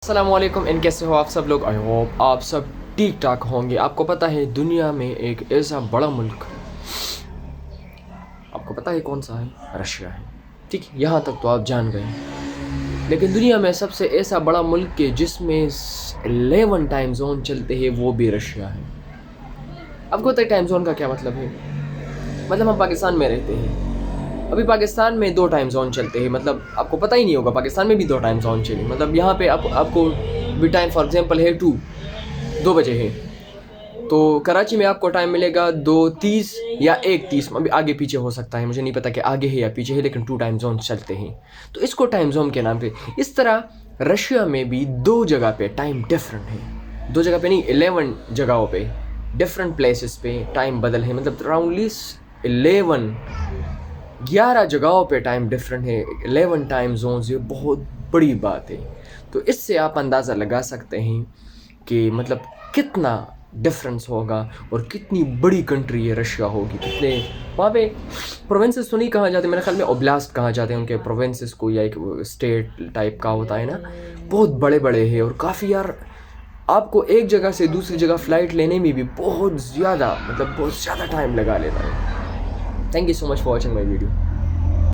السلام علیکم، ان کیسے ہو آپ سب لوگ؟ آئی ہوپ آپ سب ٹھیک ٹھاک ہوں گے۔ آپ کو پتہ ہے دنیا میں ایک ایسا بڑا ملک، آپ کو پتہ ہے کون سا ہے؟ رشیا ہے۔ ٹھیک، یہاں تک تو آپ جان گئے، لیکن دنیا میں سب سے ایسا بڑا ملک ہے جس میں 11 ٹائم زون چلتے ہیں، وہ بھی رشیا ہے۔ آپ کو پتہ ہے ٹائم زون کا کیا مطلب ہے؟ مطلب ہم پاکستان میں رہتے ہیں، ابھی پاکستان میں 2 ٹائم زون چلتے ہیں، مطلب آپ کو پتہ ہی نہیں ہوگا پاکستان میں بھی 2 ٹائم زون چلے، مطلب یہاں پہ آپ کو بھی ٹائم فار ایگزامپل ہے 2 بجے ہے، تو کراچی میں آپ کو ٹائم ملے گا 2:30 یا 1:30، ابھی آگے پیچھے ہو سکتا ہے، مجھے نہیں پتا کہ آگے ہے یا پیچھے ہے، لیکن 2 ٹائم زون چلتے ہیں، تو اس کو ٹائم زون کے نام پہ۔ اس طرح رشیا میں بھی 2 جگہ پہ ٹائم ڈفرنٹ ہے، 2 جگہ پہ نہیں، 11 جگہوں پہ ڈفرنٹ پلیسز پہ ٹائم بدل ہے، مطلب راؤنڈلی 11 جگہوں پہ ٹائم ڈفرنٹ ہے، 11 ٹائم زونز، یہ بہت بڑی بات ہے۔ تو اس سے آپ اندازہ لگا سکتے ہیں کہ مطلب کتنا ڈفرنس ہوگا اور کتنی بڑی کنٹری ہے رشیا ہوگی، کتنے وہاں پہ پروونسز تو نہیں کہا جاتے، میرے خیال میں اوبلاسٹ کہا جاتے ہیں ان کے پروونسز کو، یا ایک اسٹیٹ ٹائپ کا ہوتا ہے نا، بہت بڑے بڑے ہیں، اور کافی یار آپ کو ایک جگہ سے دوسری جگہ فلائٹ لینے میں بھی بہت زیادہ ٹائم لگا لیتا ہے۔ Thank you so much for watching my video.